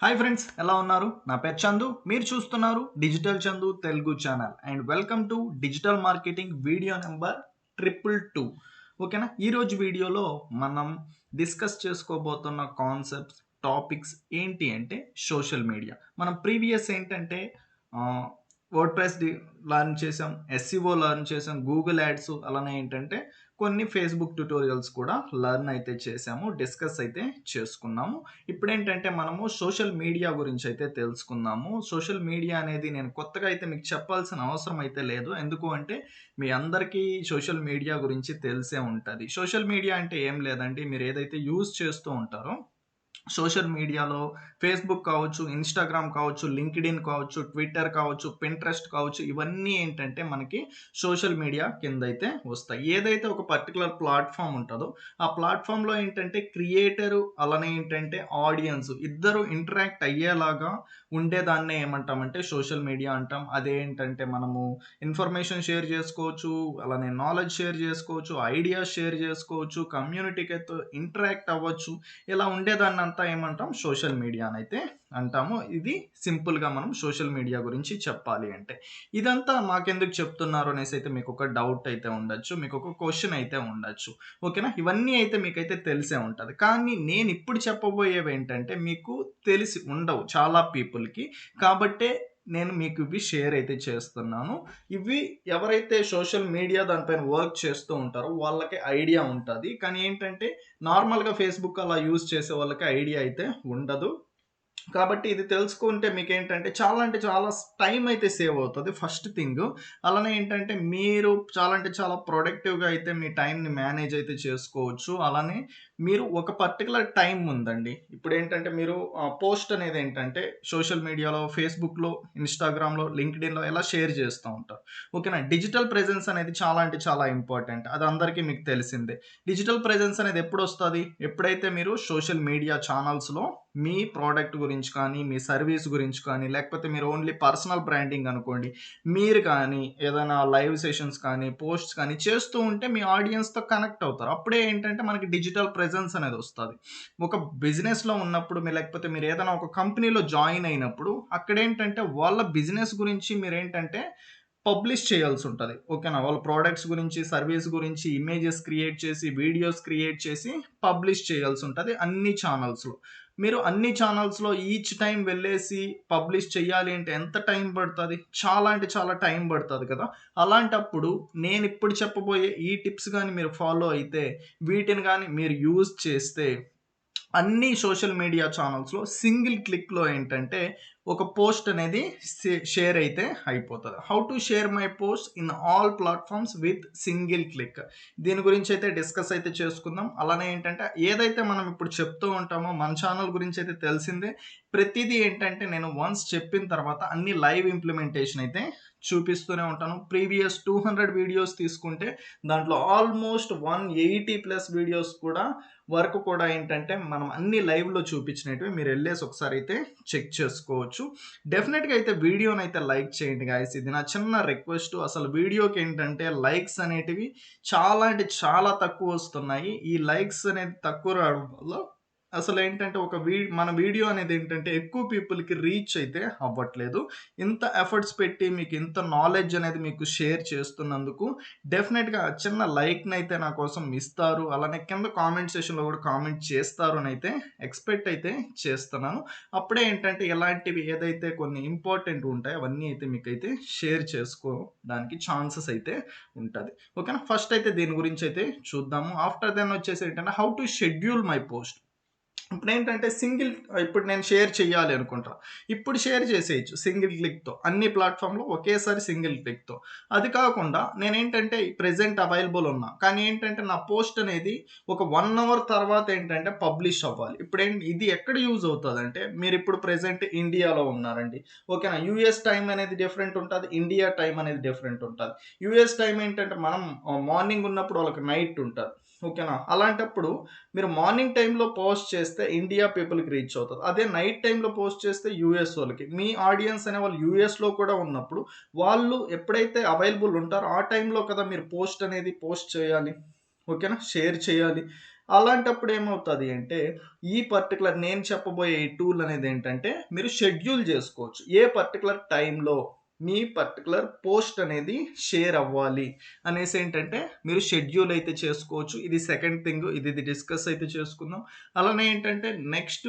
Hi friends, ఎలా ఉన్నారు? నా పేరు చందు. మీరు చూస్తున్నారు digital Chandu Telugu channel and welcome to digital marketing video number 222. ఓకేనా? ఈరోజు వీడియోలో మనం డిస్కస్ చేసుకోబోతున్న కాన్సెప్ట్స్, టాపిక్స్ ఏంటి అంటే సోషల్ మీడియా. మనం ప్రీవియస్ ఏంటంటే వర్డ్ ప్రెస్ లర్న్ చేసాం, ఎస్సీఓ లర్న్ చేసాం, గూగుల్ యాడ్స్, అలానే ఏంటంటే కొన్ని ఫేస్బుక్ ట్యుటోరియల్స్ కూడా లర్న్ అయితే చేసాము, డిస్కస్ అయితే చేసుకున్నాము. ఇప్పుడేంటంటే మనము సోషల్ మీడియా గురించి అయితే తెలుసుకుందాము. సోషల్ మీడియా అనేది నేను కొత్తగా అయితే మీకు చెప్పాల్సిన అవసరం అయితే లేదు. ఎందుకు అంటే మీ అందరికీ సోషల్ మీడియా గురించి తెలిసే ఉంటుంది. సోషల్ మీడియా అంటే ఏం లేదండి, మీరు ఏదైతే యూజ్ చేస్తూ ఉంటారో సోషల్ మీడియాలో ఫేస్బుక్ కావచ్చు, ఇన్‌స్టాగ్రామ్ కావచ్చు, లింక్డ్ఇన్ కావచ్చు, ట్విట్టర్ కావచ్చు, పింట్రెస్ట్ కావచ్చు, ఇవన్నీ ఏంటంటే మనకి సోషల్ మీడియా కిందైతే వస్తాయి. ఏదైతే ఒక పర్టిక్యులర్ ప్లాట్‌ఫామ్ ఉంటదో, ఆ ప్లాట్‌ఫామ్‌లో ఏంటంటే క్రియేటరు అలానే ఏంటంటే ఆడియన్స్ ఇద్దరు ఇంటరాక్ట్ అయ్యేలాగా ఉండేదాన్నే ఏమంటామంటే సోషల్ మీడియా అంటాం. అదేంటంటే మనము ఇన్ఫర్మేషన్ షేర్ చేసుకోవచ్చు, అలానే నాలెడ్జ్ షేర్ చేసుకోవచ్చు, ఐడియాస్ షేర్ చేసుకోవచ్చు, కమ్యూనిటీ‌తో ఇంటరాక్ట్ అవ్వచ్చు. ఇలా ఉండేదాన్నంతా ఏమంటాం సోషల్ మీడియా అనైతే అంటాము. ఇది సింపుల్‌గా మనం సోషల్ మీడియా గురించి చెప్పాలి అంటే. ఇదంతా మాకెందుకు చెప్తున్నారు అనేసి అయితే మీకొక డౌట్ అయితే ఉండొచ్చు. మీకొక క్వెషన్ అయితే ఉండొచ్చు. ఓకేనా? ఇవన్నీ అయితే మీకైతే తెలిసే ఉంటది. కానీ నేనిప్పుడు చెప్పబోయేవేంటంటే మీకు తెలిసి ఉండవు చాలా పీపుల్‌కి. కాబట్టే నేను మీకు ఇవి షేర్ అయితే చేస్తున్నాను. ఇవి ఎవరైతే సోషల్ మీడియా దానిపైన వర్క్ చేస్తూ ఉంటారో వాళ్ళకి ఐడియా ఉంటది. కానీ ఏంటంటే నార్మల్‌గా ఫేస్‌బుక్ అలా యూజ్ చేసే వాళ్ళకి ఐడియా అయితే ఉండదు. కాబట్టి ఇది తెలుసుకుంటే మీకేంటంటే చాలా అంటే చాలా టైం అయితే సేవ్ అవుతది ఫస్ట్ థింగు. అలానే ఏంటంటే మీరు చాలా అంటే చాలా ప్రొడక్టివ్‌గా అయితే మీ టైమ్‌ని మేనేజ్ అయితే చేసుకోవచ్చు. అలానే మీరు ఒక పర్టిక్యులర్ టైమ్ ఉందండి. ఇప్పుడేంటంటే మీరు పోస్ట్ అనేదేంటంటే సోషల్ మీడియాలో ఫేస్‌బుక్‌లో, ఇన్‌స్టాగ్రామ్‌లో, లింక్డ్ఇన్‌లో ఇలా షేర్ చేస్తా ఉంటారు. ఓకేనా? డిజిటల్ ప్రెజెన్స్ అనేది చాలా అంటే చాలా ఇంపార్టెంట్. అది అందరికీ మీకు తెలిసిందే. డిజిటల్ ప్రెజెన్స్ అనేది ఎప్పుడొస్తది? ఎప్పుడైతే మీరు సోషల్ మీడియా ఛానల్స్‌లో మీ ప్రోడక్ట్ గురించి కానీ, మీ సర్వీస్ గురించి కానీ, లేకపోతే మీరు ఓన్లీ పర్సనల్ బ్రాండింగ్ అనుకోండి. మీరు కానీ ఏదైనా లైవ్ సెషన్స్ కానీ, పోస్ట్స్ కానీ చేస్తూ ఉంటే మీ ఆడియన్స్‌తో కనెక్ట్ అవుతారు. అప్పుడే ఏంటంటే మనకి డిజిటల్ ప్రెజెన్స్ అనేదొస్తది. ఒక బిజినెస్‌లో ఉన్నప్పుడు లేకపోతే మీరు ఏదైనా ఒక కంపెనీలో జాయిన్ అయినప్పుడు అక్కడేంటంటే వాళ్ళ బిజినెస్ గురించి మీరేంటంటే పబ్లిష్ చేయాల్సుంటది. ఓకేనా? వాళ్ళ ప్రొడక్ట్స్ గురించి, సర్వీస్ గురించి ఇమేజెస్ క్రియేట్ చేసి, వీడియోస్ క్రియేట్ చేసి పబ్లిష్ చేయాల్సుంటది అన్ని ఛానల్స్‌లో. మీరు అన్ని ఛానల్స్‌లో ఈచ్ టైమ్ వెళ్ళేసి పబ్లిష్ చేయాలి అంటే ఎంత టైం పడతది? చాలా అంటే చాలా టైం పడతది కదా! అలాంటప్పుడు నేనిప్పుడు చెప్పబోయే ఈ టిప్స్ గాని మీరు ఫాలో అయితే, వీటిని గాని మీరు యూజ్ చేస్తే అన్ని సోషల్ మీడియా ఛానల్స్‌లో సింగిల్ క్లిక్‌లో ఏంటంటే ఒక పోస్ట్ అనేది షేర్ అయితే అయిపోతది. How to share my post in all platforms with single click. దీని గురించి అయితే డిస్కస్ అయితే చేసుకుందాం. అలానే ఏంటంటే ఏదైతే మనం ఇప్పుడు చెప్తూ ఉంటామో మన ఛానల్ గురించి అయితే తెలిసిందే. ప్రతిదీ ఏంటంటే నేను వన్స్ చెప్పిన తర్వాత అన్ని లైవ్ ఇంప్లిమెంటేషన్ అయితే చూపిస్తూనే ఉంటాను. ప్రీవియస్ 200 వీడియోస్ తీసుకుంటే దాంట్లో ఆల్మోస్ట్ 180 ప్లస్ వీడియోస్ కూడా వరకు కూడా ఏంటంటే మనం అన్ని లైవ్‌లో చూపించినటివి మీరెళ్ళేసి ఒకసారైతే చెక్ చేసుకోవచ్చు. డెఫినిట్‌గా అయితే వీడియోనైతే లైక్ చేయండి గైస్. ఇది నా చిన్న రిక్వెస్ట్. అసలు వీడియోకేంటంటే లైక్స్ అనేటివి చాలా అంటే చాలా తక్కువొస్తున్నాయి. ఈ లైక్స్ అనేది తక్కువ రావడం వల్ల అసలేంటంటే మన వీడియో అనేదేంటంటే ఎక్కువ పీపుల్‌కి రీచ్ అయితే అవ్వట్లేదు. ఇంత ఎఫర్ట్స్ పెట్టి మీకు ఇంత నాలెడ్జ్ అనేది మీకు షేర్ చేస్తున్నందుకు డెఫినిట్‌గా చిన్న లైక్‌నైతే నా కోసం ఇస్తారు. అలానే కింద కామెంట్ సెక్షన్‌లో కూడా కామెంట్ చేస్తారు అనైతే ఎక్స్‌పెక్ట్ అయితే చేస్తున్నాను. అప్పుడే ఏంటంటే ఇలాంటివి ఏదైతే కొన్ని ఇంపార్టెంట్ ఉంటాయో అవన్నీ అయితే మీకైతే షేర్ చేసుకోవడానికి ఛాన్సెస్ అయితే ఉంటది. ఓకేనా? ఫస్ట్ అయితే దీని గురించి అయితే చూద్దాము. ఆఫ్టర్ దెన్ వచ్చేసి ఏంటంటే how to schedule my post. ఇప్పుడేంటంటే ఇప్పుడు నేను షేర్ చేయాలి అనుకుంటా. ఇప్పుడు షేర్ చేసేయొచ్చు సింగిల్ క్లిక్‌తో. అన్ని ప్లాట్‌ఫామ్‌లో ఒకేసారి సింగిల్ క్లిక్‌తో. అది కాకుండా నేనేంటంటే ప్రెజెంట్ అవైలబుల్ ఉన్నా. కానీ ఏంటంటే నా పోస్ట్ అనేది ఒక 1 అవర్ తర్వాత ఏంటంటే పబ్లిష్ అవ్వాలి. ఇది ఎక్కడ యూజ్ అవుతదంటే మీరిప్పుడు ప్రెజెంట్ ఇండియాలో ఉన్నారండి. ఓకేనా? యూఎస్ టైమ్ అనేది డిఫరెంట్ ఉంటది. ఇండియా టైమ్ అనేది డిఫరెంట్ ఉంటది. యూఎస్ టైమ్ ఏంటంటే మనం మార్నింగ్ ఉన్నప్పుడు వాళ్ళకి నైట్ ఉంటది. ఓకేనా? అలాంటప్పుడు మీరు మార్నింగ్ టైమ్‌లో పోస్ట్ చేస్తే ఇండియా పీపుల్‌కి రీచ్ అవుతది. అదే నైట్ టైమ్‌లో పోస్ట్ చేస్తే యూఎస్ వాళ్ళకి. మీ ఆడియన్స్ అనేవాళ్ళు యూఎస్‌లో కూడా ఉన్నప్పుడు, వాళ్ళు ఎప్పుడైతే అవైలబుల్ ఉంటారో ఆ టైమ్‌లో కదా మీరు పోస్ట్ చేయాలి. ఓకేనా? షేర్ చేయాలి. అలాంటప్పుడు ఏమవుతుంది అంటే ఈ పర్టికులర్ నేను చెప్పబోయే ఈ టూల్ అనేది ఏంటంటే మీరు షెడ్యూల్ చేసుకోవచ్చు. ఏ పర్టికులర్ టైంలో మీ పర్టికులర్ పోస్ట్ అనేది షేర్ అవ్వాలి అనేసి ఏంటంటే మీరు షెడ్యూల్ అయితే చేసుకోవచ్చు. ఇది సెకండ్ థింగ్, ఇది డిస్కస్ అయితే చేసుకుందాం. అలానే ఏంటంటే నెక్స్ట్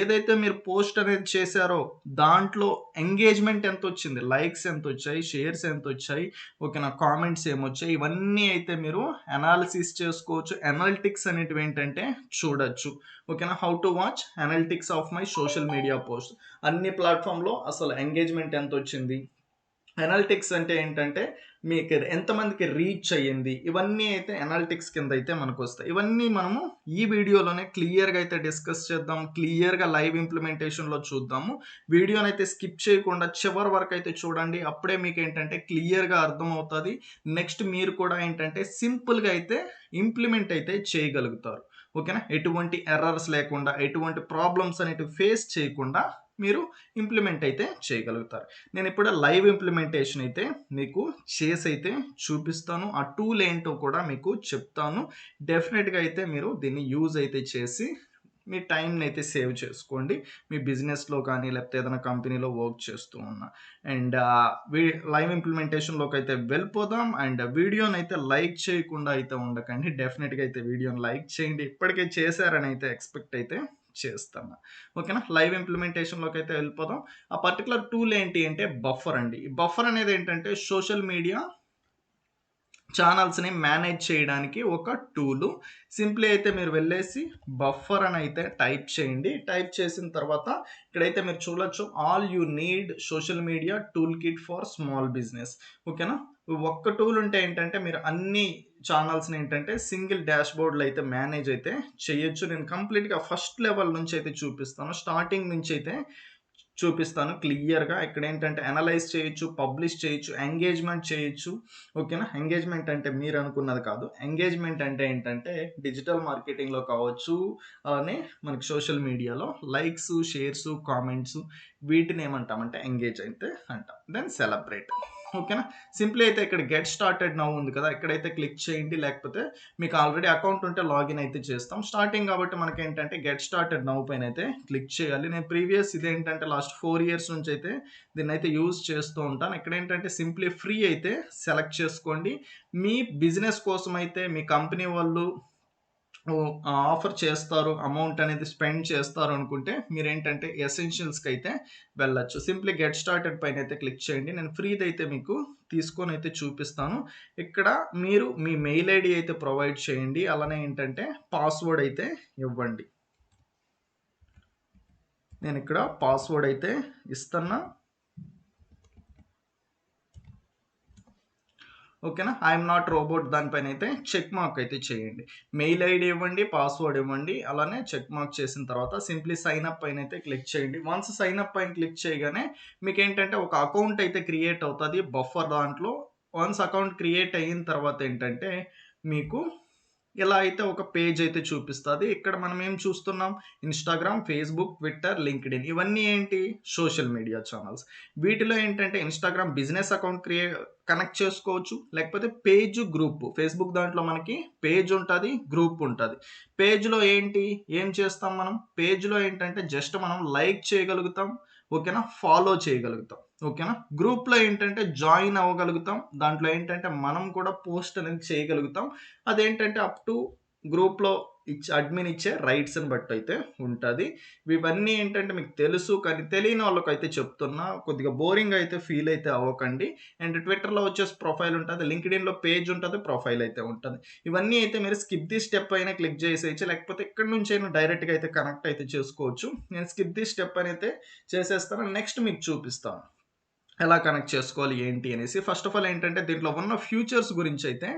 ఏదైతే మీరు పోస్ట్ అనేది చేశారో దాంట్లో ఎంగేజ్మెంట్ ఎంత వచ్చింది, లైక్స్ ఎంత వచ్చాయి, షేర్స్ ఎంత వచ్చాయి, ఓకేనా, కామెంట్స్ ఏమొచ్చాయి, ఇవన్నీ అయితే మీరు అనాలిసిస్ చేసుకోవచ్చు. అనలిటిక్స్ అనేటివి ఏంటంటే చూడొచ్చు. ఓకేనా, how to watch analytics of my social media post. అన్ని ప్లాట్ఫామ్లో అసలు ఎంగేజ్మెంట్ ఎంత వచ్చింది, అనలిటిక్స్ అంటే ఏంటంటే మీకు ఎంతమందికి రీచ్ అయ్యింది, ఇవన్నీ అయితే అనలిటిక్స్ కింద అయితే మనకు వస్తాయి. ఇవన్నీ మనము ఈ వీడియోలోనే క్లియర్గా అయితే డిస్కస్ చేద్దాం, క్లియర్గా లైవ్ ఇంప్లిమెంటేషన్లో చూద్దాము. వీడియోని అయితే స్కిప్ చేయకుండా చివరి వరకు అయితే చూడండి. అప్పుడే మీకు ఏంటంటే క్లియర్గా అర్థమవుతుంది. నెక్స్ట్ మీరు కూడా ఏంటంటే సింపుల్గా అయితే ఇంప్లిమెంట్ అయితే చేయగలుగుతారు. ఓకేనా, ఎటువంటి ఎర్రర్స్ లేకుండా, ఎటువంటి ప్రాబ్లమ్స్ అనేటివి ఫేస్ చేయకుండా మీరు ఇంప్లిమెంట్ అయితే చేయగలుగుతారు. నేను ఇప్పుడు లైవ్ ఇంప్లిమెంటేషన్ అయితే మీకు చేసి అయితే చూపిస్తాను. ఆ టూల్ ఏంటో కూడా మీకు చెప్తాను. డెఫినెట్గా అయితే మీరు దీన్ని యూజ్ అయితే చేసి మీ టైంని అయితే సేవ్ చేసుకోండి. మీ బిజినెస్లో కానీ లేకపోతే ఏదైనా కంపెనీలో వర్క్ చేస్తూ ఉన్నా. అండ్ లైవ్ ఇంప్లిమెంటేషన్లోకి అయితే వెళ్ళిపోదాం. అండ్ వీడియోని అయితే లైక్ చేయకుండా అయితే ఉండకండి. డెఫినెట్గా అయితే వీడియోని లైక్ చేయండి. ఇప్పటికే చేశారని అయితే ఎక్స్పెక్ట్ అయితే చేస్తాను. ఓకేనా, లైవ్ ఇంప్లిమెంటేషన్లోకి అయితే వెళ్ళిపోదాం. ఆ పర్టికులర్ టూల్ ఏంటి అంటే బఫర్ అండి. ఈ బఫర్ అనేది ఏంటంటే సోషల్ మీడియా ఛానల్స్ని మేనేజ్ చేయడానికి ఒక టూలు. సింప్లీ అయితే మీరు వెళ్ళేసి బఫర్ అని అయితే టైప్ చేయండి. టైప్ చేసిన తర్వాత ఇక్కడైతే మీరు చూడొచ్చు, all you need social media tool kit for small business. ఓకేనా, ఒక్క టూల్ ఉంటే ఏంటంటే మీరు అన్ని ఛానల్స్ని ఏంటంటే సింగిల్ డాష్ బోర్డ్లో అయితే మేనేజ్ అయితే చేయొచ్చు. నేను కంప్లీట్గా ఫస్ట్ లెవెల్ నుంచి అయితే చూపిస్తాను, స్టార్టింగ్ నుంచి అయితే చూపిస్తాను క్లియర్గా. ఇక్కడ ఏంటంటే అనలైజ్ చేయొచ్చు, పబ్లిష్ చేయొచ్చు, ఎంగేజ్మెంట్ చేయొచ్చు. ఓకేనా, ఎంగేజ్మెంట్ అంటే మీరు అనుకున్నది కాదు. ఎంగేజ్మెంట్ అంటే ఏంటంటే డిజిటల్ మార్కెటింగ్లో కావచ్చు, అలానే మనకి సోషల్ మీడియాలో లైక్స్, షేర్స్, కామెంట్స్, వీటిని ఏమంటామంటే ఎంగేజ్ అయితే అంటాం. Then celebrate. ఓకేనా, సింప్లీ అయితే ఇక్కడ గెట్ స్టార్టెడ్ నౌ ఉంది కదా, ఇక్కడైతే క్లిక్ చేయండి. లేకపోతే మీకు ఆల్రెడీ అకౌంట్ ఉంటే లాగిన్ అయితే చేస్తాం. స్టార్టింగ్ కాబట్టి మనకి ఏంటంటే గెట్ స్టార్టెడ్ నౌ పైన అయితే క్లిక్ చేయాలి. నేను ప్రీవియస్ ఇదేంటంటే లాస్ట్ 4 years నుంచి అయితే దీన్ని అయితే యూజ్ చేస్తూ ఉంటాను. ఇక్కడ ఏంటంటే సింప్లీ ఫ్రీ అయితే సెలెక్ట్ చేసుకోండి. మీ బిజినెస్ కోసం అయితే మీ కంపెనీ వాళ్ళు ఆఫర్ చేస్తారు, అమౌంట్ అనేది స్పెండ్ చేస్తారు అనుకుంటే మీరేంటంటే ఎసెన్షియల్స్కి అయితే వెళ్ళచ్చు. సింప్లీ గెట్ స్టార్టెడ్ పైన అయితే క్లిక్ చేయండి. నేను ఫ్రీది అయితే మీకు తీసుకొని అయితే చూపిస్తాను. ఇక్కడ మీరు మీ మెయిల్ ఐడి అయితే ప్రొవైడ్ చేయండి. అలానే ఏంటంటే పాస్వర్డ్ అయితే ఇవ్వండి. నేను ఇక్కడ పాస్వర్డ్ అయితే ఇస్తున్నా. ఓకేనా, ఐఎమ్ నాట్ రోబోట్ దానిపైన అయితే చెక్ మార్క్ అయితే చేయండి. మెయిల్ ఐడి ఇవ్వండి, పాస్వర్డ్ ఇవ్వండి, అలానే చెక్ మార్క్ చేసిన తర్వాత సింప్లీ సైన్ అప్ పైన అయితే క్లిక్ చేయండి. వన్స్ సైన్ అప్ పైన క్లిక్ చేయగానే మీకు ఏంటంటే ఒక అకౌంట్ అయితే క్రియేట్ అవుతుంది బఫర్ దాంట్లో. వన్స్ అకౌంట్ క్రియేట్ అయిన తర్వాత ఏంటంటే మీకు ఇలా అయితే ఒక పేజ్ అయితే చూపిస్తుంది. ఇక్కడ మనం ఏం చూస్తున్నాం, ఇన్స్టాగ్రామ్, ఫేస్బుక్, ట్విట్టర్, లింక్డ్ఇన్, ఇవన్నీ ఏంటి సోషల్ మీడియా ఛానల్స్. వీటిలో ఏంటంటే ఇన్స్టాగ్రామ్ బిజినెస్ అకౌంట్ కనెక్ట్ చేసుకోవచ్చు, లేకపోతే పేజ్, గ్రూప్. ఫేస్బుక్ దాంట్లో మనకి పేజ్ ఉంటుంది, గ్రూప్ ఉంటుంది. పేజ్లో ఏంటి ఏం చేస్తాం మనం, పేజ్లో ఏంటంటే జస్ట్ మనం లైక్ చేయగలుగుతాం, ఓకేనా, ఫాలో చేయగలుగుతాం. ఓకేనా, గ్రూప్లో ఏంటంటే జాయిన్ అవ్వగలుగుతాం. దాంట్లో ఏంటంటే మనం కూడా పోస్ట్ అనేది చేయగలుగుతాం. అదేంటంటే అప్ టు గ్రూప్లో అడ్మిన్ ఇచ్చే రైట్స్ని బట్టి అయితే ఉంటుంది. ఇవన్నీ ఏంటంటే మీకు తెలుసు, కానీ తెలియని వాళ్ళకి అయితే చెప్తున్నా, కొద్దిగా బోరింగ్ అయితే ఫీల్ అయితే అవ్వకండి. అండ్ ట్విట్టర్లో వచ్చేసి ప్రొఫైల్ ఉంటుంది, లింక్డ్ఇన్లో పేజ్ ఉంటుంది, ప్రొఫైల్ అయితే ఉంటుంది. ఇవన్నీ అయితే మీరు స్కిప్ ది స్టెప్ అయినా క్లిక్ చేసేయచ్చు, లేకపోతే ఇక్కడ నుంచి అయినా డైరెక్ట్గా అయితే కనెక్ట్ అయితే చేసుకోవచ్చు. నేను స్కిప్ ది స్టెప్ అని అయితే చేసేస్తాను. నెక్స్ట్ మీకు చూపిస్తాను ఎలా కనెక్ట్ చేసుకోవాలి ఏంటి అనేసి. ఫస్ట్ ఆఫ్ ఆల్ ఏంటంటే దీంట్లో ఉన్న ఫ్యూచర్స్ గురించి అయితే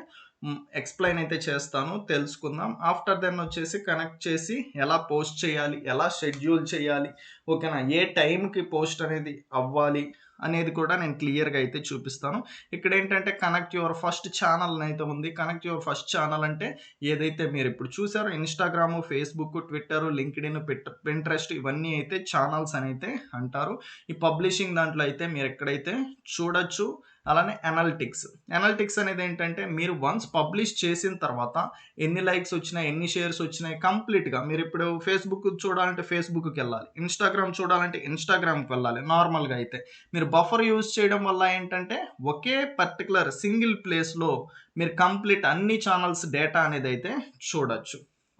ఎక్స్ప్లెయిన్ అయితే చేస్తాను, తెలుసుకుందాం. ఆఫ్టర్ దెన్ వచ్చేసి కనెక్ట్ చేసి ఎలా పోస్ట్ చేయాలి, ఎలా షెడ్యూల్ చేయాలి, ఓకేనా, ఏ టైంకి పోస్ట్ అనేది అవ్వాలి అనేది కూడా నేను క్లియర్గా అయితే చూపిస్తాను. ఇక్కడ ఏంటంటే కనెక్ట్ యువర్ ఫస్ట్ ఛానల్ అయితే ఉంది. కనెక్ట్ యువర్ ఫస్ట్ ఛానల్ అంటే ఏదైతే మీరు ఇప్పుడు చూసారో Instagram, Facebook, Twitter, LinkedIn, Pinterest ఇవన్నీ అయితే ఛానల్స్ అని అయితే అంటారు. ఈ పబ్లిషింగ్ దాంట్లో అయితే మీరు ఎక్కడైతే చూడొచ్చు. అలానే అనలిటిక్స్ అనేది ఏంటంటే మీరు వన్స్ పబ్లిష్ చేసిన తర్వాత ఎన్ని లైక్స్ వచ్చినాయి, ఎన్ని షేర్స్ వచ్చినాయి కంప్లీట్గా మీరు ఇప్పుడు ఫేస్బుక్ చూడాలంటే ఫేస్బుక్కి వెళ్ళాలి, ఇన్స్టాగ్రామ్ చూడాలంటే ఇన్స్టాగ్రామ్కి వెళ్ళాలి. నార్మల్గా అయితే మీరు బఫర్ యూజ్ చేయడం వల్ల ఏంటంటే ఒకే పర్టికులర్ సింగిల్ ప్లేస్లో మీరు కంప్లీట్ అన్ని ఛానల్స్ డేటా అనేది అయితే చూడొచ్చు.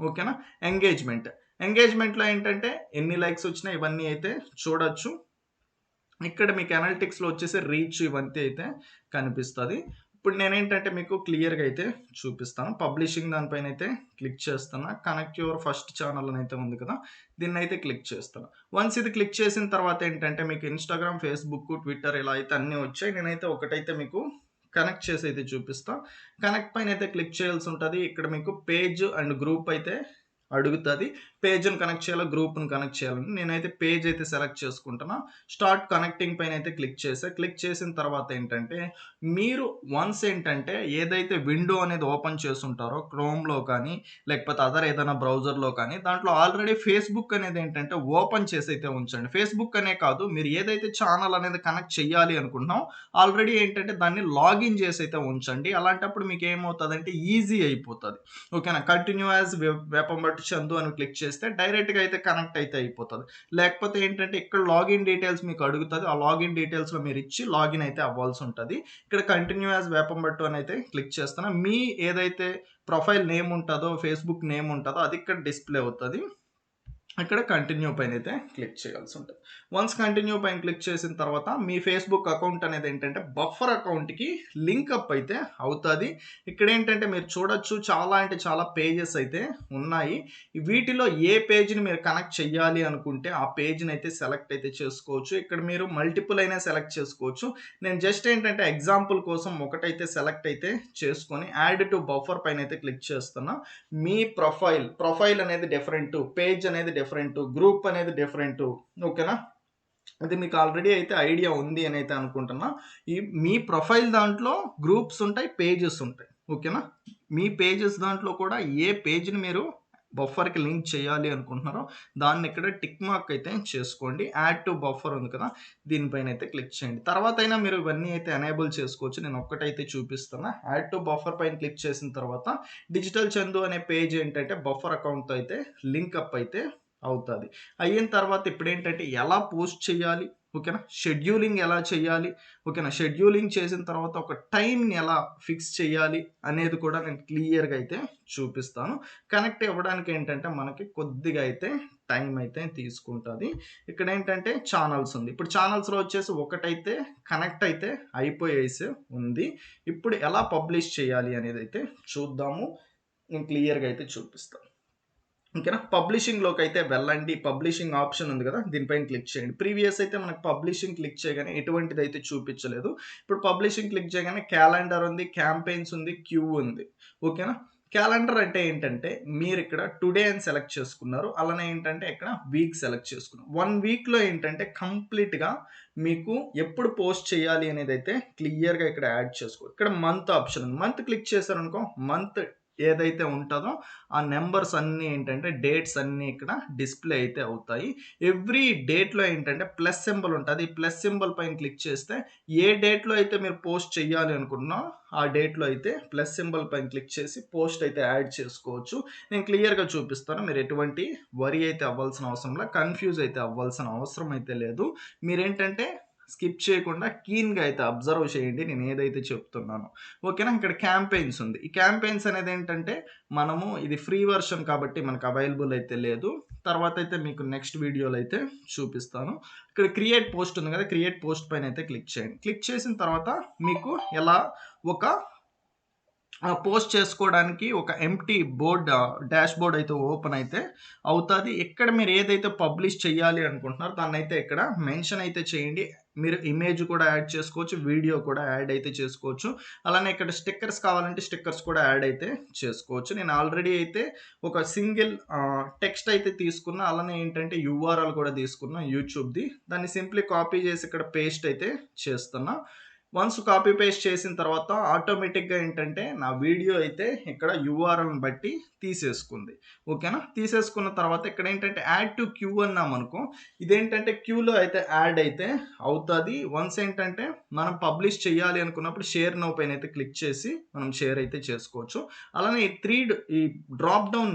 ఓకేనా. ఎంగేజ్మెంట్లో ఏంటంటే ఎన్ని లైక్స్ వచ్చినాయి ఇవన్నీ అయితే చూడొచ్చు. ఇక్కడ మీకు అనలిటిక్స్లో వచ్చేసి రీచ్ ఇవన్నీ అయితే కనిపిస్తుంది. ఇప్పుడు నేనేంటంటే మీకు క్లియర్గా అయితే చూపిస్తాను. పబ్లిషింగ్ దానిపైన అయితే క్లిక్ చేస్తాను. కనెక్ట్ యువర్ ఫస్ట్ ఛానల్ అని అయితే ఉంది కదా, దీన్ని అయితే క్లిక్ చేస్తాను. వన్స్ ఇది క్లిక్ చేసిన తర్వాత ఏంటంటే మీకు ఇన్స్టాగ్రామ్, ఫేస్బుక్, ట్విట్టర్ ఇలా అయితే అన్నీ వచ్చాయి. నేనైతే ఒకటైతే మీకు కనెక్ట్ చేసి అయితే చూపిస్తాను. కనెక్ట్ పైన అయితే క్లిక్ చేయాల్సి ఉంటుంది. ఇక్కడ మీకు పేజ్ అండ్ గ్రూప్ అయితే అడుగుతుంది. పేజ్ని కనెక్ట్ చేయాలా, గ్రూప్ని కనెక్ట్ చేయాలని నేనైతే పేజ్ అయితే సెలెక్ట్ చేసుకుంటున్నా. స్టార్ట్ కనెక్టింగ్ పైన అయితే క్లిక్ చేసిన తర్వాత ఏంటంటే మీరు వన్స్ ఏంటంటే ఏదైతే విండో అనేది ఓపెన్ చేస్తుంటారో క్రోమ్లో కానీ లేకపోతే అదర్ ఏదైనా బ్రౌజర్లో కానీ దాంట్లో ఆల్రెడీ ఫేస్బుక్ అనేది ఏంటంటే ఓపెన్ చేసి అయితే ఉంచండి. ఫేస్బుక్ అనే కాదు, మీరు ఏదైతే ఛానల్ అనేది కనెక్ట్ చేయాలి అనుకుంటున్నాం ఆల్రెడీ ఏంటంటే దాన్ని లాగిన్ చేసి అయితే ఉంచండి. అలాంటప్పుడు మీకు ఏమవుతుంది అంటే ఈజీ అయిపోతుంది. ఓకేనా. కంటిన్యూ యాజ్ వేపంబట్టు చందు అని క్లిక్ చేస్తే డైరెక్ట్గా అయితే కనెక్ట్ అయితే అయిపోతుంది. లేకపోతే ఏంటంటే ఇక్కడ లాగిన్ డీటెయిల్స్ మీకు అడుగుతుంది. ఆ లాగిన్ డీటెయిల్స్లో మీరు ఇచ్చి లాగిన్ అయితే అవ్వాల్సి ఉంటుంది. ఇక్కడ కంటిన్యూ యాజ్ వేపంబట్టు అని అయితే క్లిక్ చేస్తున్నా. మీ ఏదైతే ప్రొఫైల్ నేమ్ ఉంటుందో, ఫేస్బుక్ నేమ్ ఉంటుందో అది ఇక్కడ డిస్ప్లే అవుతుంది. ఇక్కడ కంటిన్యూ పైన అయితే క్లిక్ చేయాల్సి ఉంటుంది. వన్స్ కంటిన్యూ పైన క్లిక్ చేసిన తర్వాత మీ ఫేస్బుక్ అకౌంట్ అనేది ఏంటంటే బఫర్ అకౌంట్కి లింక్ అప్ అయితే అవుతుంది. ఇక్కడ ఏంటంటే మీరు చూడొచ్చు చాలా అంటే చాలా పేజెస్ అయితే ఉన్నాయి. వీటిలో ఏ పేజ్ని మీరు కనెక్ట్ చేయాలి అనుకుంటే ఆ పేజ్ని అయితే సెలెక్ట్ అయితే చేసుకోవచ్చు. ఇక్కడ మీరు మల్టిపుల్ అయినా సెలెక్ట్ చేసుకోవచ్చు. నేను జస్ట్ ఏంటంటే ఎగ్జాంపుల్ కోసం ఒకటైతే సెలెక్ట్ అయితే చేసుకొని యాడ్ టు బఫర్ పైన అయితే క్లిక్ చేస్తున్నా. మీ ప్రొఫైల్ అనేది డిఫరెంట్, పేజ్ అనేది డిఫరెంట్, గ్రూప్ అనేది డిఫరెంట్. ఓకేనా. అది మీకు ఆల్రెడీ అయితే ఐడియా ఉంది అని అయితే అనుకుంటున్నా. మీ ప్రొఫైల్ దాంట్లో గ్రూప్స్ ఉంటాయి, పేజెస్ ఉంటాయి. ఓకేనా. మీ పేజెస్ దాంట్లో కూడా ఏ పేజ్ని మీరు బఫర్కి లింక్ చేయాలి అనుకుంటున్నారో దాన్ని ఇక్కడ టిక్ మార్క్ అయితే చేసుకోండి. యాడ్ టు బఫర్ ఉంది కదా, దీనిపైన అయితే క్లిక్ చేయండి. తర్వాత అయినా మీరు ఇవన్నీ అయితే ఎనేబుల్ చేసుకోవచ్చు. నేను ఒక్కటైతే చూపిస్తున్నా. యాడ్ టు బఫర్ పైన క్లిక్ చేసిన తర్వాత డిజిటల్ చందు అనే పేజ్ ఏంటంటే బఫర్ అకౌంట్తో అయితే లింక్ అప్ అయితే అవుతుంది. అయిన తర్వాత ఇప్పుడు ఏంటంటే ఎలా పోస్ట్ చేయాలి, ఓకేనా, షెడ్యూలింగ్ ఎలా చేయాలి, ఓకేనా, షెడ్యూలింగ్ చేసిన తర్వాత ఒక టైంని ఎలా ఫిక్స్ చేయాలి అనేది కూడా నేను క్లియర్గా అయితే చూపిస్తాను. కనెక్ట్ అవ్వడానికి ఏంటంటే మనకి కొద్దిగా అయితే టైం అయితే తీసుకుంటుంది. ఇక్కడ ఏంటంటే ఛానల్స్ ఉంది. ఇప్పుడు ఛానల్స్లో వచ్చేసి ఒకటైతే కనెక్ట్ అయితే అయిపోయేసి ఉంది. ఇప్పుడు ఎలా పబ్లిష్ చేయాలి అనేది అయితే చూద్దాము. నేను క్లియర్గా అయితే చూపిస్తాను. ఓకేనా. పబ్లిషింగ్లోకి అయితే వెళ్ళండి. పబ్లిషింగ్ ఆప్షన్ ఉంది కదా, దీనిపైన క్లిక్ చేయండి. ప్రీవియస్ అయితే మనకు పబ్లిషింగ్ క్లిక్ చేయగానే ఎటువంటిది అయితే చూపించలేదు. ఇప్పుడు పబ్లిషింగ్ క్లిక్ చేయగానే క్యాలెండర్ ఉంది, క్యాంపెయిన్స్ ఉంది, క్యూ ఉంది. ఓకేనా. క్యాలెండర్ అంటే ఏంటంటే మీరు ఇక్కడ టుడే అని సెలెక్ట్ చేసుకున్నారు. అలానే ఏంటంటే ఇక్కడ వీక్ సెలెక్ట్ చేసుకున్నారు. 1 వీక్లో ఏంటంటే కంప్లీట్గా మీకు ఎప్పుడు పోస్ట్ చేయాలి అనేది అయితే క్లియర్గా ఇక్కడ యాడ్ చేసుకో. ఇక్కడ మంత్ ఆప్షన్ ఉంది. మంత్ క్లిక్ చేశారనుకో మంత్ ఏదైతే ఉంటుందో ఆ నెంబర్స్ అన్నీ ఏంటంటే డేట్స్ అన్నీ ఇక్కడ డిస్ప్లే అయితే అవుతాయి. ఎవ్రీ డేట్లో ఏంటంటే ప్లస్ సింబల్ ఉంటుంది. ఈ ప్లస్ సింబల్ పైన క్లిక్ చేస్తే ఏ డేట్లో అయితే మీరు పోస్ట్ చేయాలి అనుకుంటున్నారో ఆ డేట్లో అయితే ప్లస్ సింబల్ పైన క్లిక్ చేసి పోస్ట్ అయితే యాడ్ చేసుకోవచ్చు. నేను క్లియర్గా చూపిస్తాను. మీరు ఎటువంటి వరి అయితే అవ్వాల్సిన అవసరం లేదు, కన్ఫ్యూజ్ అయితే అవ్వాల్సిన అవసరం అయితే లేదు. మీరేంటంటే స్కిప్ చేయకుండా కీన్గా అయితే అబ్జర్వ్ చేయండి నేను ఏదైతే చెప్తున్నానో. ఓకేనా. ఇక్కడ క్యాంపెయిన్స్ ఉంది. ఈ క్యాంపెయిన్స్ అనేది ఏంటంటే మనము ఇది ఫ్రీ వర్షన్ కాబట్టి మనకు అవైలబుల్ అయితే లేదు. తర్వాత అయితే మీకు నెక్స్ట్ వీడియోలో అయితే చూపిస్తాను. ఇక్కడ క్రియేట్ పోస్ట్ ఉంది కదా, క్రియేట్ పోస్ట్ పైన అయితే క్లిక్ చేయండి. క్లిక్ చేసిన తర్వాత మీకు ఎలా ఒక పోస్ట్ చేసుకోవడానికి ఒక ఎంప్టీ బోర్డ్ డాష్ బోర్డ్ అయితే ఓపెన్ అయితే అవుతుంది. ఇక్కడ మీరు ఏదైతే పబ్లిష్ చేయాలి అనుకుంటున్నారో దాన్నైతే ఇక్కడ మెన్షన్ అయితే చేయండి. మీరు ఇమేజ్ కూడా యాడ్ చేసుకోవచ్చు, వీడియో కూడా యాడ్ అయితే చేసుకోవచ్చు. అలానే ఇక్కడ స్టిక్కర్స్ కావాలంటే స్టిక్కర్స్ కూడా యాడ్ అయితే చేసుకోవచ్చు. నేను ఆల్రెడీ అయితే ఒక సింగిల్ టెక్స్ట్ అయితే తీసుకున్నా. అలానే ఏంటంటే యూఆర్ఎల్ కూడా తీసుకున్నా యూట్యూబ్ది. దాన్ని సింప్లీ కాపీ చేసి ఇక్కడ పేస్ట్ అయితే చేస్తున్నా. వన్స్ కాపీ పేస్ట్ చేసిన తర్వాత ఆటోమేటిక్గా ఏంటంటే నా వీడియో అయితే ఇక్కడ యూఆర్ఎల్ని బట్టి తీసేసుకుంది. ఓకేనా? తీసేసుకున్న తర్వాత ఇక్కడ ఏంటంటే యాడ్ టు క్యూ అన్నాం అనుకో, ఇదేంటంటే క్యూలో అయితే యాడ్ అయితే అవుతుంది. వన్స్ ఏంటంటే మనం పబ్లిష్ చేయాలి అనుకున్నప్పుడు షేర్ నౌ పైన అయితే క్లిక్ చేసి మనం షేర్ అయితే చేసుకోవచ్చు. అలానే ఈ డ్రాప్ డౌన్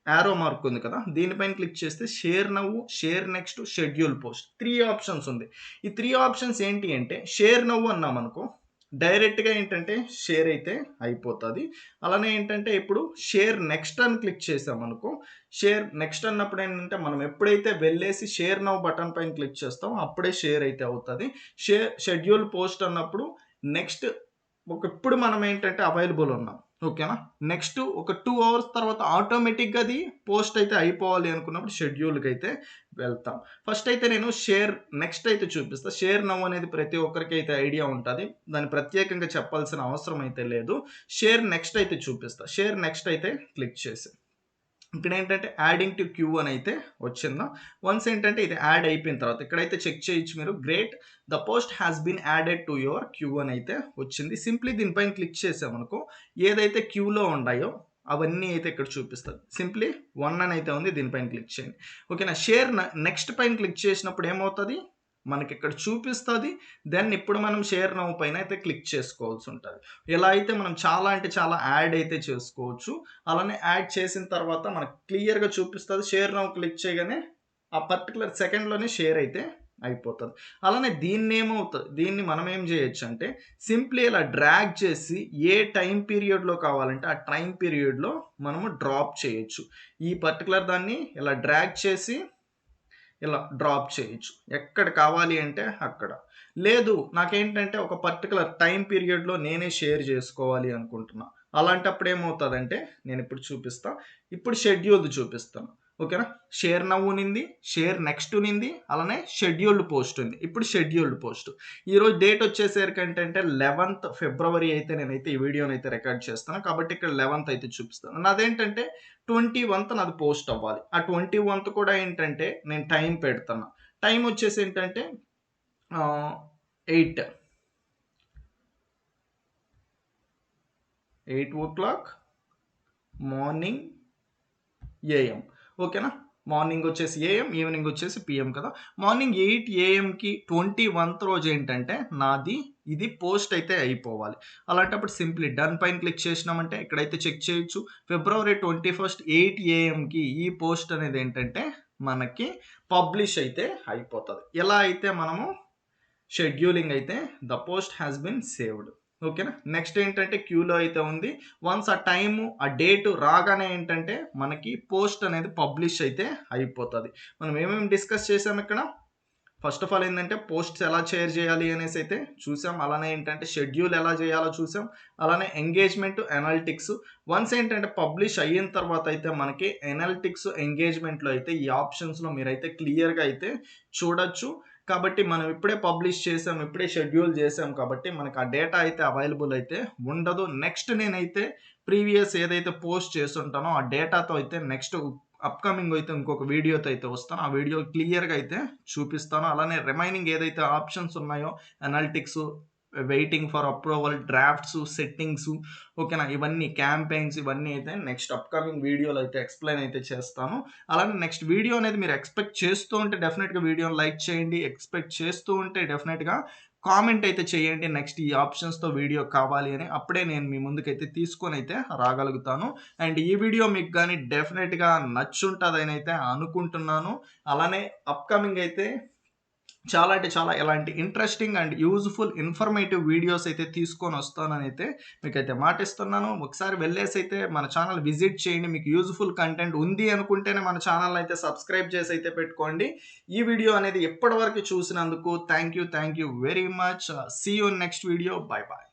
యారో మార్క్ ఉంది కదా, దీనిపైన క్లిక్ చేస్తే షేర్ నవ్వు, share next, schedule post 3 options ఉంది. ఈ 3 ఆప్షన్స్ ఏంటి అంటే షేర్ నవ్వు అన్నాం అనుకో డైరెక్ట్గా ఏంటంటే షేర్ అయితే అయిపోతుంది. అలానే ఏంటంటే ఇప్పుడు షేర్ నెక్స్ట్ అని క్లిక్ చేసామనుకో, షేర్ నెక్స్ట్ అన్నప్పుడు ఏంటంటే మనం ఎప్పుడైతే వెళ్ళేసి షేర్ నవ్ బటన్ పైన క్లిక్ చేస్తామో అప్పుడే షేర్ అయితే అవుతుంది. షెడ్యూల్ పోస్ట్ అన్నప్పుడు నెక్స్ట్ ఇప్పుడు మనం ఏంటంటే అవైలబుల్ ఉన్నాం. ఓకేనా? నెక్స్ట్ ఒక 2 అవర్స్ తర్వాత ఆటోమేటిక్గా అది పోస్ట్ అయితే అయిపోవాలి అనుకున్నప్పుడు షెడ్యూల్కి అయితే వెళ్తాం. ఫస్ట్ అయితే నేను షేర్ నెక్స్ట్ అయితే చూపిస్తాను. షేర్ నవ్ అనేది ప్రతి ఒక్కరికి అయితే ఐడియా ఉంటుంది, దాన్ని ప్రత్యేకంగా చెప్పాల్సిన అవసరం అయితే లేదు. షేర్ నెక్స్ట్ అయితే చూపిస్తా. షేర్ నెక్స్ట్ అయితే క్లిక్ చేసి ఇక్కడ ఏంటంటే యాడింగ్ టు క్యూ అని అయితే వచ్చిందా. వన్స్ ఏంటంటే ఇది యాడ్ అయిపోయిన తర్వాత ఇక్కడైతే చెక్ చేయొచ్చు మీరు. Great, the post has been added to your queue అని అయితే వచ్చింది. సింప్లీ దీనిపైన క్లిక్ చేసామనుకో ఏదైతే క్యూలో ఉన్నాయో అవన్నీ అయితే ఇక్కడ చూపిస్తుంది. సింప్లీ 1 అని అయితే ఉంది, దీనిపైన క్లిక్ చేయండి. ఓకేనా? షేర్ నెక్స్ట్ పైన క్లిక్ చేసినప్పుడు ఏమవుతుంది మనకి ఇక్కడ చూపిస్తుంది. దెన్ ఇప్పుడు మనం షేర్ నౌ పైన అయితే క్లిక్ చేసుకోవాల్సి ఉంటుంది. ఇలా అయితే మనం చాలా అంటే చాలా యాడ్ అయితే చేసుకోవచ్చు. అలానే యాడ్ చేసిన తర్వాత మనకు క్లియర్గా చూపిస్తుంది. షేర్ నౌ క్లిక్ చేయగానే ఆ పర్టికులర్ సెకండ్లోనే షేర్ అయితే అయిపోతుంది. అలానే దీన్ని మనం ఏం చేయొచ్చు అంటే సింప్లీ ఇలా డ్రాగ్ చేసి ఏ టైం పీరియడ్లో కావాలంటే ఆ టైం పీరియడ్లో మనము డ్రాప్ చేయొచ్చు. ఈ పర్టికులర్ దాన్ని ఇలా డ్రాగ్ చేసి ఇలా డ్రాప్ చేయొచ్చు ఎక్కడ కావాలి అంటే అక్కడ. లేదు నాకేంటంటే ఒక పర్టికులర్ టైం పీరియడ్లో నేనే షేర్ చేసుకోవాలి అనుకుంటున్నా, అలాంటప్పుడు ఏమవుతుందంటే నేను ఇప్పుడు చూపిస్తా. ఇప్పుడు షెడ్యూల్డ్ చూపిస్తాను. ఓకేనా? షేర్ నవ్ ఉనింది, షేర్ నెక్స్ట్ ఉనింది, అలానే షెడ్యూల్డ్ పోస్ట్ ఉంది. ఇప్పుడు షెడ్యూల్డ్ పోస్ట్ ఈరోజు డేట్ వచ్చేసరికి ఏంటంటే 11th ఫిబ్రవరి అయితే నేనైతే ఈ వీడియోని అయితే రికార్డ్ చేస్తాను కాబట్టి ఇక్కడ 11th అయితే చూపిస్తాను. నాదేంటంటే 21th నాది పోస్ట్ అవ్వాలి. ఆ 21th కూడా ఏంటంటే నేను టైం పెడతాను. టైం వచ్చేసి ఏంటంటే 8 o'clock మార్నింగ్ ఏఎం. ఓకేనా? మార్నింగ్ వచ్చేసి ఏఎం, ఈవినింగ్ వచ్చేసి పిఎం కదా. మార్నింగ్ 8 AM-కి 21th రోజు ఏంటంటే నాది ఇది పోస్ట్ అయితే అయిపోవాలి. అలాంటప్పుడు సింప్లీ డన్ పైన క్లిక్ చేసినామంటే ఇక్కడైతే చెక్ చేయొచ్చు. ఫిబ్రవరి 21st 8 AM-కి ఈ పోస్ట్ అనేది ఏంటంటే మనకి పబ్లిష్ అయితే అయిపోతుంది. ఎలా అయితే మనము షెడ్యూలింగ్ అయితే the post has been saved. ఓకేనా? నెక్స్ట్ ఏంటంటే క్యూలో అయితే ఉంది. వన్స్ ఆ టైము ఆ డేటు రాగానే ఏంటంటే మనకి పోస్ట్ అనేది పబ్లిష్ అయితే అయిపోతుంది. మనం ఏమేమి డిస్కస్ చేసాం ఇక్కడ? ఫస్ట్ ఆఫ్ ఆల్ ఏంటంటే పోస్ట్స్ ఎలా షేర్ చేయాలి అనేసి అయితే చూసాం. అలానే ఏంటంటే షెడ్యూల్ ఎలా చేయాలో చూసాం. అలానే ఎంగేజ్మెంట్, ఎనాలిటిక్స్. వన్స్ ఏంటంటే పబ్లిష్ అయిన తర్వాత అయితే మనకి ఎనాలిటిక్స్, ఎంగేజ్మెంట్లో అయితే ఈ ఆప్షన్స్లో మీరైతే క్లియర్గా అయితే చూడొచ్చు. కాబట్టి మనం ఇప్పుడే పబ్లిష్ చేసాం, ఇప్పుడే షెడ్యూల్ చేసాం కాబట్టి మనకు ఆ డేటా అయితే అవైలబుల్ అయితే ఉండదు. నెక్స్ట్ నేనైతే ప్రీవియస్ ఏదైతే పోస్ట్ చేస్తుంటానో ఆ డేటాతో అయితే నెక్స్ట్ అప్కమింగ్ అయితే ఇంకొక వీడియోతో అయితే వస్తాను. ఆ వీడియో క్లియర్గా అయితే చూపిస్తాను. అలానే రిమైనింగ్ ఏదైతే ఆప్షన్స్ ఉన్నాయో analytics, waiting for approval, drafts, settings, ఓకేనా, ఇవన్నీ క్యాంపెయిన్స్ ఇవన్నీ అయితే నెక్స్ట్ అప్కమింగ్ వీడియోలో అయితే ఎక్స్ప్లెయిన్ అయితే చేస్తాను. అలానే నెక్స్ట్ వీడియో అనేది మీరు ఎక్స్పెక్ట్ చేస్తూ ఉంటే డెఫినెట్గా వీడియోని లైక్ చేయండి. ఎక్స్పెక్ట్ చేస్తూ ఉంటే డెఫినెట్గా కామెంట్ అయితే చేయండి నెక్స్ట్ ఈ ఆప్షన్స్తో వీడియో కావాలి అని. అప్పుడే నేను మీ ముందుకైతే తీసుకొని అయితే రాగలుగుతాను. అండ్ ఈ వీడియో మీకు కానీ డెఫినెట్గా నచ్చుంటుందని అయితే అనుకుంటున్నాను. అలానే అప్కమింగ్ అయితే చాలా అంటే చాలా ఇలాంటి interesting and useful informative videos అయితే తీసుకొని వస్తానని అయితే మీకైతే మాటిస్తున్నాను. ఒకసారి వెళ్ళేసి అయితే మన ఛానల్ విజిట్ చేయండి. మీకు యూజ్ఫుల్ కంటెంట్ ఉంది అనుకుంటేనే మన ఛానల్ అయితే సబ్స్క్రైబ్ చేసి అయితే పెట్టుకోండి. ఈ వీడియో అనేది ఎప్పటి వరకు చూసినందుకు thank you very much. See you next video. Bye bye.